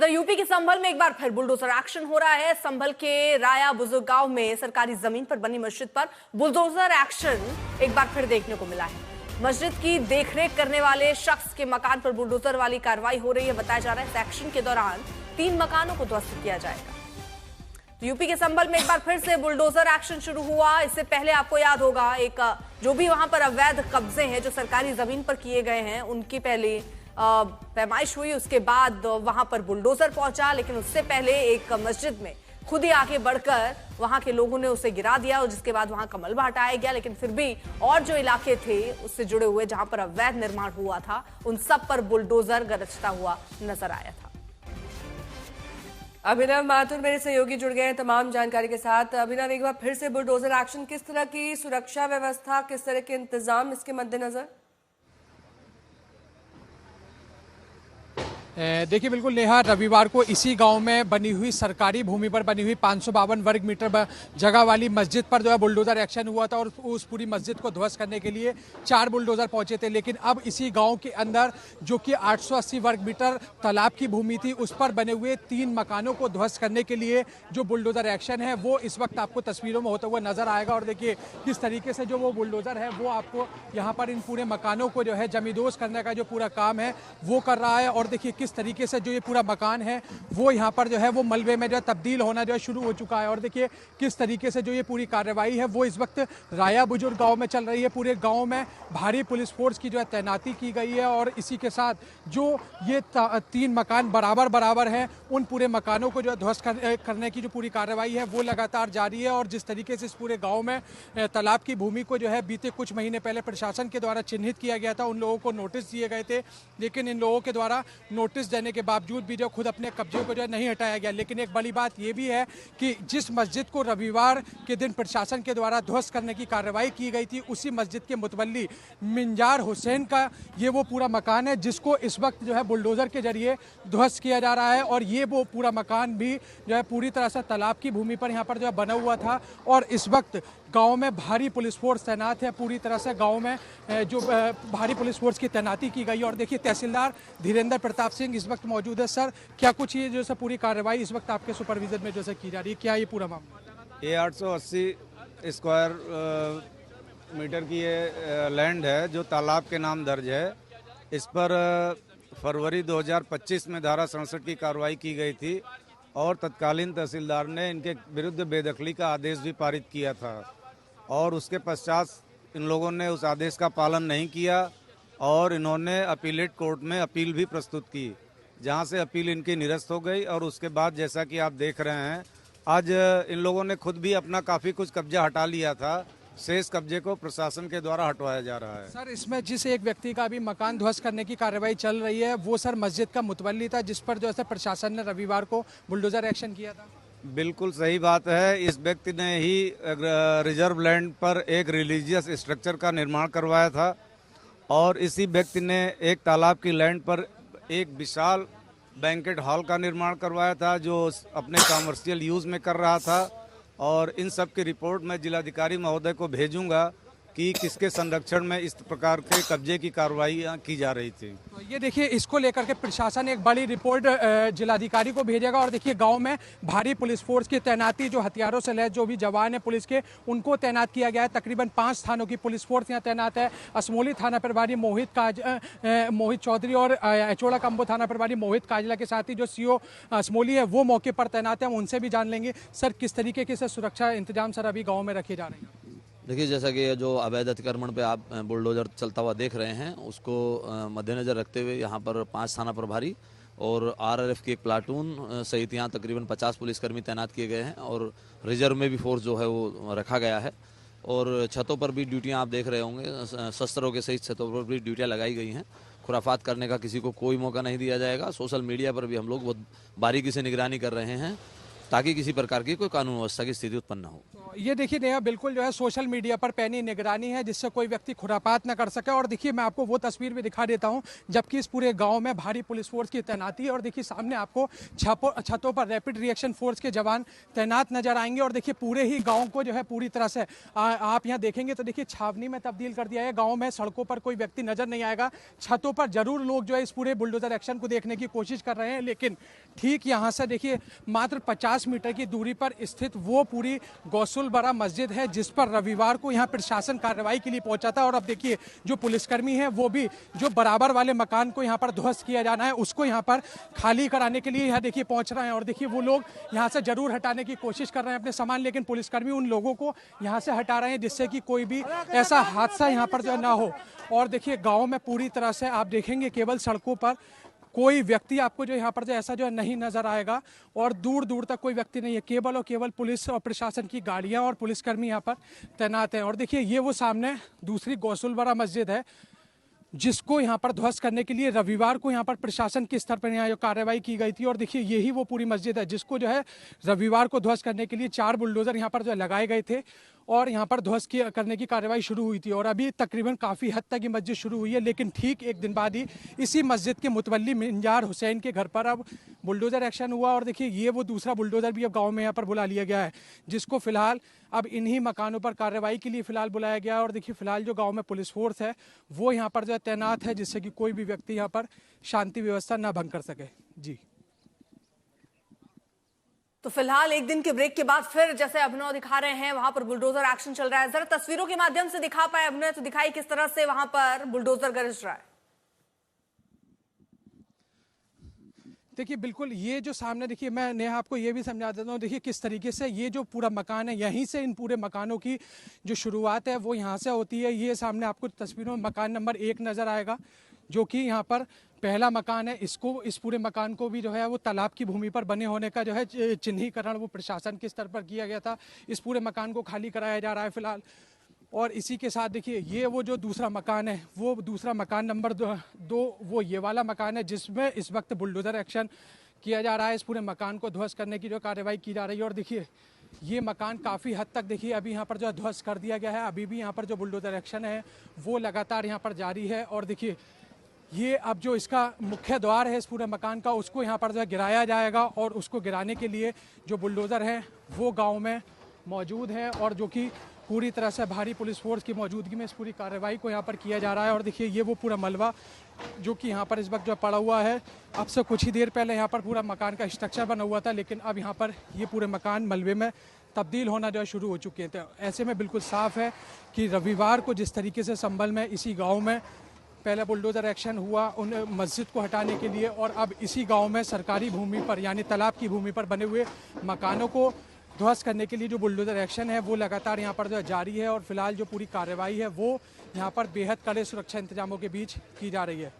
उधर यूपी के संभल में एक बार फिर बुलडोजर एक्शन हो रहा है। संभल के राया बुजुर्ग गांव में सरकारी जमीन पर बनी मस्जिद पर बुलडोजर एक्शन एक बार फिर देखने को मिला है। मस्जिद की देखरेख करने वाले शख्स के मकान पर बुलडोजर वाली कार्रवाई हो रही है। बताया जा रहा है इस एक्शन के दौरान 3 मकानों को ध्वस्त किया जाएगा। तो यूपी के संभल में एक बार फिर से बुलडोजर एक्शन शुरू हुआ। इससे पहले आपको याद होगा एक जो भी वहां पर अवैध कब्जे हैं जो सरकारी जमीन पर किए गए हैं उनकी पहले पैमाइश हुई, उसके बाद वहां पर बुलडोजर पहुंचा। लेकिन उससे पहले एक मस्जिद में खुद ही आगे बढ़कर वहां के लोगों ने उसे गिरा दिया और जिसके बाद वहां का मलबा हटाया गया। लेकिन फिर भी और जो इलाके थे उससे जुड़े हुए जहां पर अवैध निर्माण हुआ था उन सब पर बुलडोजर गरजता हुआ नजर आया था। अभिनव माथुर मेरे सहयोगी जुड़ गए हैं तमाम जानकारी के साथ। अभिनव, एक बार फिर से बुलडोजर एक्शन, किस तरह की सुरक्षा व्यवस्था, किस तरह के इंतजाम इसके मद्देनजर? देखिए बिल्कुल नेहा, रविवार को इसी गांव में बनी हुई सरकारी भूमि पर बनी हुई 552 वर्ग मीटर जगह वाली मस्जिद पर जो है बुलडोजर एक्शन हुआ था और उस पूरी मस्जिद को ध्वस्त करने के लिए 4 बुलडोजर पहुंचे थे। लेकिन अब इसी गांव के अंदर जो कि 880 वर्ग मीटर तालाब की भूमि थी उस पर बने हुए 3 मकानों को ध्वस्त करने के लिए जो बुलडोजर एक्शन है वो इस वक्त आपको तस्वीरों में होता हुआ नजर आएगा। और देखिए किस तरीके से जो वो बुलडोजर है वो आपको यहाँ पर इन पूरे मकानों को जो है जमींदोज करने का जो पूरा काम है वो कर रहा है। और देखिए किस तरीके से जो ये पूरा मकान है वो यहाँ पर जो है वो मलबे में जो है तब्दील होना जो है शुरू हो चुका है। और देखिए किस तरीके से जो ये पूरी कार्रवाई है वो इस वक्त राया बुजुर्ग गांव में चल रही है। पूरे गांव में भारी पुलिस फोर्स की जो है तैनाती की गई है और इसी के साथ जो ये 3 मकान बराबर हैं उन पूरे मकानों को जो है ध्वस्त करने की जो पूरी कार्रवाई है वो लगातार जारी है। और जिस तरीके से इस पूरे गाँव में तालाब की भूमि को जो है बीते कुछ महीने पहले प्रशासन के द्वारा चिन्हित किया गया था, उन लोगों को नोटिस दिए गए थे। लेकिन इन लोगों के द्वारा नोटिस देने के बावजूद भी जो खुद अपने कब्जे को जो है नहीं हटाया गया। लेकिन एक बड़ी बात यह भी है कि जिस मस्जिद को रविवार के दिन प्रशासन के द्वारा ध्वस्त करने की कार्रवाई की गई थी उसी मस्जिद के मुतवल्ली मिंजार हुसैन का ये वो पूरा मकान है जिसको इस वक्त जो है बुलडोजर के जरिए ध्वस्त किया जा रहा है। और ये वो पूरा मकान भी जो है पूरी तरह से तालाब की भूमि पर यहाँ पर जो है बना हुआ था। और इस वक्त गांव में भारी पुलिस फोर्स तैनात है, पूरी तरह से गांव में जो भारी पुलिस फोर्स की तैनाती की गई है। और देखिए तहसीलदार धीरेन्द्र प्रताप सिंह इस वक्त मौजूद है। सर, क्या कुछ ये जो पूरी कार्रवाई इस वक्त आपके सुपरविजन में जो की जा रही है, क्या ये पूरा मामला? ये 880 स्क्वायर मीटर की ये लैंड है जो तालाब के नाम दर्ज है। इस पर फरवरी 2025 में धारा 67 की कार्रवाई की गई थी और तत्कालीन तहसीलदार ने इनके विरुद्ध बेदखली का आदेश भी पारित किया था। और उसके पश्चात इन लोगों ने उस आदेश का पालन नहीं किया और इन्होंने अपीलेट कोर्ट में अपील भी प्रस्तुत की, जहां से अपील इनकी निरस्त हो गई। और उसके बाद जैसा कि आप देख रहे हैं आज इन लोगों ने खुद भी अपना काफ़ी कुछ कब्जा हटा लिया था, शेष कब्जे को प्रशासन के द्वारा हटवाया जा रहा है। सर, इसमें जिस एक व्यक्ति का भी मकान ध्वस्त करने की कार्रवाई चल रही है वो सर मस्जिद का मुतवल्ली था जिस पर जो है प्रशासन ने रविवार को बुलडोजर एक्शन किया था। बिल्कुल सही बात है। इस व्यक्ति ने ही रिजर्व लैंड पर एक रिलीजियस स्ट्रक्चर का निर्माण करवाया था और इसी व्यक्ति ने एक तालाब की लैंड पर एक विशाल बैंकेट हॉल का निर्माण करवाया था जो अपने कॉमर्शियल यूज़ में कर रहा था। और इन सब की रिपोर्ट मैं जिलाधिकारी महोदय को भेजूंगा कि किसके संरक्षण में इस प्रकार के कब्जे की कार्रवाई की जा रही थी। तो ये देखिए इसको लेकर के प्रशासन एक बड़ी रिपोर्ट जिलाधिकारी को भेजेगा। और देखिए गांव में भारी पुलिस फोर्स की तैनाती, जो हथियारों से लैस जो भी जवान है पुलिस के उनको तैनात किया गया है। तकरीबन 5 थानों की पुलिस फोर्स यहाँ तैनात है। असमोली थाना प्रभारी मोहित चौधरी और एचोड़ा कंबो थाना प्रभारी मोहित काजला के साथ ही जो सीओ असमोली है वो मौके पर तैनात है। हम उनसे भी जान लेंगे सर किस तरीके के सुरक्षा इंतजाम सर अभी गाँव में रखे जा रहे हैं। देखिए जैसा कि जो अवैध अतिक्रमण पे आप बुलडोजर चलता हुआ देख रहे हैं उसको मद्देनजर रखते हुए यहाँ पर 5 थाना प्रभारी और आरआरएफ की एक प्लाटून सहित यहाँ तकरीबन 50 पुलिसकर्मी तैनात किए गए हैं और रिजर्व में भी फोर्स जो है वो रखा गया है। और छतों पर भी ड्यूटियाँ आप देख रहे होंगे, शस्त्रों के सहित छतों पर भी ड्यूटियाँ लगाई गई हैं। खुराफात करने का किसी को कोई मौका नहीं दिया जाएगा। सोशल मीडिया पर भी हम लोग बहुत बारीकी से निगरानी कर रहे हैं। ताकि किसी प्रकार की कोई कानून व्यवस्था की स्थिति उत्पन्न न हो। ये देखिए नेहा, बिल्कुल जो है सोशल मीडिया पर पैनी निगरानी है जिससे कोई व्यक्ति खुरापात न कर सके। और देखिए मैं आपको वो तस्वीर भी दिखा देता हूं जबकि इस पूरे गांव में भारी पुलिस फोर्स की तैनाती है। और देखिए सामने आपको छतों पर रैपिड रिएक्शन फोर्स के जवान तैनात नजर आएंगे। और देखिए पूरे ही गाँव को जो है पूरी तरह से आप यहाँ देखेंगे तो देखिए छावनी में तब्दील कर दिया है। गाँव में सड़कों पर कोई व्यक्ति नजर नहीं आएगा, छतों पर जरूर लोग जो है इस पूरे बुलडोजर एक्शन को देखने की कोशिश कर रहे हैं। लेकिन ठीक यहाँ से देखिए मात्र 50 मीटर की दूरी पर स्थित वो पूरी गौसुलबरा मस्जिद है जिस पर रविवार को यहाँ प्रशासन कार्रवाई के लिए पहुंचा था। और अब देखिए जो पुलिसकर्मी है वो भी जो बराबर वाले मकान को यहाँ पर ध्वस्त किया जाना है उसको यहाँ पर खाली कराने के लिए यहाँ देखिए पहुंच रहे हैं। और देखिए वो लोग यहाँ से जरूर हटाने की कोशिश कर रहे हैं अपने सामान, लेकिन पुलिसकर्मी उन लोगों को यहाँ से हटा रहे हैं जिससे कि कोई भी ऐसा हादसा यहाँ पर जो ना हो। और देखिए गाँव में पूरी तरह से आप देखेंगे केवल सड़कों पर कोई व्यक्ति आपको जो यहाँ पर जो ऐसा जो नहीं नजर आएगा और दूर दूर तक कोई व्यक्ति नहीं है, केवल और केवल पुलिस और प्रशासन की गाड़ियाँ और पुलिसकर्मी यहाँ पर तैनात हैं। और देखिए ये वो सामने दूसरी गौसुलबरा मस्जिद है जिसको यहाँ पर ध्वस्त करने के लिए रविवार को यहाँ पर प्रशासन के स्तर पर यहाँ जो कार्रवाई की गई थी। और देखिए यही वो पूरी मस्जिद है जिसको जो है रविवार को ध्वस्त करने के लिए 4 बुलडोजर यहाँ पर जो लगाए गए थे और यहाँ पर ध्वस्त करने की कार्रवाई शुरू हुई थी। और अभी तकरीबन काफ़ी हद तक ये मस्जिद शुरू हुई है, लेकिन ठीक एक दिन बाद ही इसी मस्जिद के मुतवल्ली मिंजार हुसैन के घर पर अब बुलडोजर एक्शन हुआ। और देखिए ये वो दूसरा बुलडोजर भी अब गाँव में यहाँ पर बुला लिया गया है जिसको फिलहाल अब इन्हीं मकानों पर कार्रवाई के लिए फिलहाल बुलाया गया है। और देखिए फिलहाल जो गाँव में पुलिस फोर्स है वो यहाँ पर जो तैनात है जिससे कि कोई भी व्यक्ति यहाँ पर शांति व्यवस्था न भंग कर सके। जी तो फिलहाल एक दिन के ब्रेक के बाद फिर जैसे अभिनव दिखा रहे हैं वहां पर बुलडोजर एक्शन चल रहा है। जरा तस्वीरों के माध्यम से दिखा पाए अभिनव, तो दिखाई किस तरह से वहां पर बुलडोजर गरज रहा है। देखिए बिल्कुल ये जो सामने देखिए मैं नेहा आपको ये भी समझा देता हूँ। देखिए किस तरीके से ये जो पूरा मकान है यहीं से इन पूरे मकानों की जो शुरुआत है वो यहाँ से होती है। ये सामने आपको तस्वीरों में मकान नंबर 1 नज़र आएगा जो कि यहाँ पर पहला मकान है। इस पूरे मकान को भी जो है वो तालाब की भूमि पर बने होने का जो है चिन्हीकरण वो प्रशासन के स्तर पर किया गया था। इस पूरे मकान को खाली कराया जा रहा है फिलहाल। और इसी के साथ देखिए ये वो जो दूसरा मकान है वो दूसरा मकान नंबर 2 वो ये वाला मकान है जिसमें इस वक्त बुलडोजर एक्शन किया जा रहा है। इस पूरे मकान को ध्वस्त करने की जो कार्रवाई की जा रही है। और देखिए ये मकान काफ़ी हद तक देखिए अभी यहाँ पर जो ध्वस्त कर दिया गया है। अभी भी यहाँ पर जो बुलडोजर एक्शन है वो लगातार यहाँ पर जारी है। और देखिए ये अब जो इसका मुख्य द्वार है इस पूरे मकान का उसको यहाँ पर जो गिराया जाएगा और उसको गिराने के लिए जो बुलडोज़र है वो गांव में मौजूद है और जो कि पूरी तरह से भारी पुलिस फोर्स की मौजूदगी में इस पूरी कार्रवाई को यहाँ पर किया जा रहा है। और देखिए ये वो पूरा मलबा जो कि यहाँ पर इस वक्त जो पड़ा हुआ है, अब से कुछ ही देर पहले यहाँ पर पूरा मकान का स्ट्रक्चर बना हुआ था, लेकिन अब यहाँ पर ये पूरे मकान मलबे में तब्दील होना जो है शुरू हो चुके थे। ऐसे में बिल्कुल साफ है कि रविवार को जिस तरीके से संभल में इसी गाँव में पहले बुलडोजर एक्शन हुआ उन मस्जिद को हटाने के लिए और अब इसी गांव में सरकारी भूमि पर यानी तालाब की भूमि पर बने हुए मकानों को ध्वस्त करने के लिए जो बुलडोजर एक्शन है वो लगातार यहां पर जो जारी है। और फिलहाल जो पूरी कार्रवाई है वो यहां पर बेहद कड़े सुरक्षा इंतजामों के बीच की जा रही है।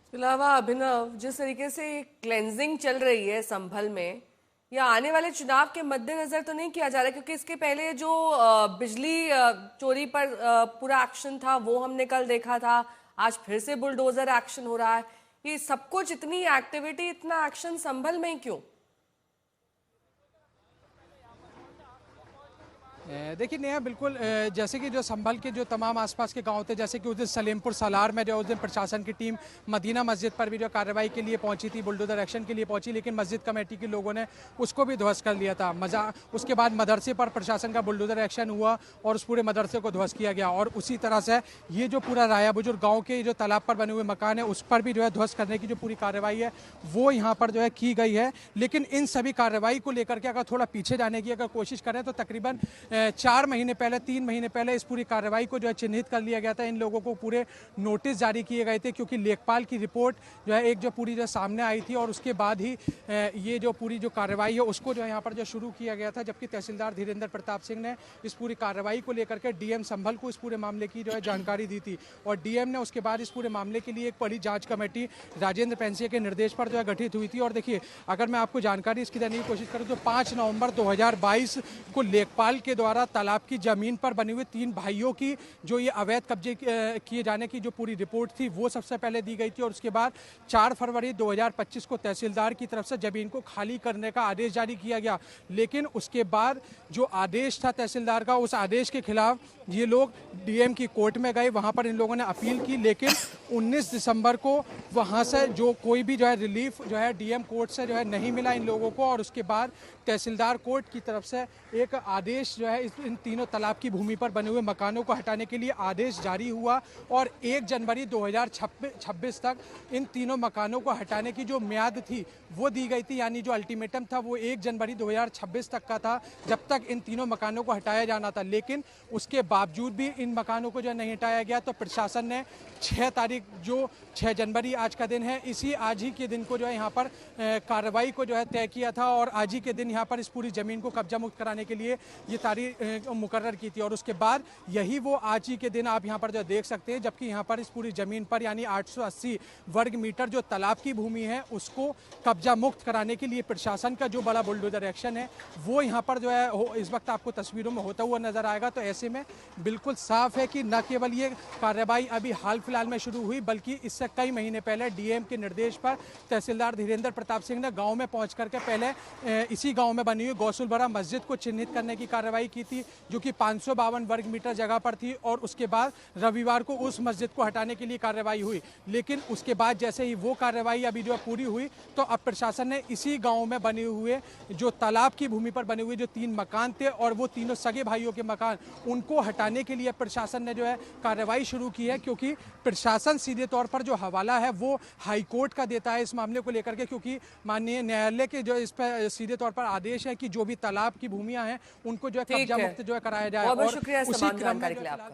इसके अलावा अभिनव, जिस तरीके से क्लेंजिंग चल रही है संभल में, या आने वाले चुनाव के मद्देनजर तो नहीं किया जा रहा, क्योंकि इसके पहले जो बिजली चोरी पर पूरा एक्शन था वो हमने कल देखा था, आज फिर से बुलडोजर एक्शन हो रहा है। ये सब कुछ, इतनी एक्टिविटी, इतना एक्शन संभल में क्यों? देखिए नेहा, बिल्कुल जैसे कि जो संभल के जो तमाम आसपास के गांव थे, जैसे कि उस दिन सलेमपुर सालार में जो उस दिन प्रशासन की टीम मदीना मस्जिद पर भी जो कार्रवाई के लिए पहुंची थी, बुलडोजर एक्शन के लिए पहुंची, लेकिन मस्जिद कमेटी के लोगों ने उसको भी ध्वस्त कर लिया था। उसके बाद मदरसे पर प्रशासन का बुलडोजर एक्शन हुआ और उस पूरे मदरसे को ध्वस्त किया गया। और उसी तरह से ये जो पूरा राया बुजुर्ग गाँव के जो तालाब पर बने हुए मकान है उस पर भी जो है ध्वस्त करने की जो पूरी कार्रवाई है वो यहाँ पर जो है की गई है। लेकिन इन सभी कार्रवाई को लेकर के अगर थोड़ा पीछे जाने की अगर कोशिश करें तो तकरीबन 3 महीने पहले इस पूरी कार्रवाई को जो है चिन्हित कर लिया गया था। इन लोगों को पूरे नोटिस जारी किए गए थे क्योंकि लेखपाल की रिपोर्ट जो है एक जो पूरी जो सामने आई थी और उसके बाद ही ये जो पूरी जो कार्रवाई है उसको जो यहाँ पर जो शुरू किया गया था। जबकि तहसीलदार धीरेन्द्र प्रताप सिंह ने इस पूरी कार्रवाई को लेकर के डीएम संभल को इस पूरे मामले की जो है जानकारी दी थी और डीएम ने उसके बाद इस पूरे मामले के लिए एक बड़ी जाँच कमेटी राजेंद्र पेंसिया के निर्देश पर जो है गठित हुई थी। और देखिए, अगर मैं आपको जानकारी इसकी देने की कोशिश करूँ तो 5 नवंबर 2022 को लेखपाल के द्वारा द्वारा तालाब की जमीन पर बने हुए 3 भाइयों की जो ये अवैध कब्जे किए जाने की जो पूरी रिपोर्ट थी वो सबसे पहले दी गई थी, और उसके बाद 4 फरवरी 2025 को तहसीलदार की तरफ से जमीन को खाली करने का आदेश जारी किया गया। लेकिन उसके बाद जो आदेश था तहसीलदार का, उस आदेश के खिलाफ ये लोग डीएम की कोर्ट में गए, वहां पर इन लोगों ने अपील की। लेकिन 19 दिसंबर को वहां से जो कोई भी जो है रिलीफ जो है डीएम कोर्ट से जो है नहीं मिला इन लोगों को, और उसके बाद तहसीलदार कोर्ट की तरफ से एक आदेश जो है इन तीनों तालाब की भूमि पर बने हुए मकानों को हटाने के लिए आदेश जारी हुआ, और 1 जनवरी 2026 तक इन तीनों मकानों को हटाने की जो म्याद थी वो दी गई थी। यानी जो अल्टीमेटम था वो 1 जनवरी 2026 तक का था, जब तक इन तीनों मकानों को हटाया जाना था। लेकिन उसके बावजूद भी इन मकानों को जो नहीं हटाया गया, तो प्रशासन ने 6 तारीख जो 6 जनवरी आज का दिन है, इसी आज ही के दिन को जो है यहाँ पर कार्रवाई को जो है तय किया था, और आज ही के दिन यहाँ पर इस पूरी ज़मीन को कब्जा मुक्त कराने के लिए ये तारीख मुकर्रर की थी। और उसके बाद यही वो आज ही के दिन आप यहाँ पर जो देख सकते हैं, जबकि यहाँ पर इस पूरी ज़मीन पर यानी 880 वर्ग मीटर जो तालाब की भूमि है उसको कब्जा मुक्त कराने के लिए प्रशासन का जो बड़ा बुलडोजर एक्शन है वो यहाँ पर जो है इस वक्त आपको तस्वीरों में होता हुआ नजर आएगा। तो ऐसे में बिल्कुल साफ है कि न केवल ये कार्रवाई अभी हाल फिलहाल में शुरू हुई, बल्कि इससे कई महीने पहले डीएम के निर्देश पर तहसीलदार धीरेन्द्र प्रताप सिंह ने गांव में पहुंच करके पहले इसी गांव में बनी हुई गौसुलबरा मस्जिद को चिन्हित करने की कार्रवाई की थी, जो कि 552 वर्ग मीटर जगह पर थी, और उसके बाद रविवार को उस मस्जिद को हटाने के लिए कार्रवाई हुई। लेकिन उसके बाद जैसे ही वो कार्रवाई अभी जो पूरी हुई, तो अब प्रशासन ने इसी गाँव में बने हुए जो तालाब की भूमि पर बने हुए जो 3 मकान थे, और वो तीनों सगे भाइयों के मकान, उनको हटाने के लिए प्रशासन ने जो है कार्रवाई शुरू की है। क्योंकि प्रशासन सीधे तौर पर जो हवाला है वो हाई कोर्ट का देता है इस मामले को लेकर के, क्योंकि माननीय न्यायालय के जो इस पर सीधे तौर पर आदेश है कि जो भी तालाब की भूमियां हैं उनको जो है कब्जा मुक्त जो है कराया जाए। बहुत शुक्रिया उसी तमाम क्रम में जानकारी के लिए आपका।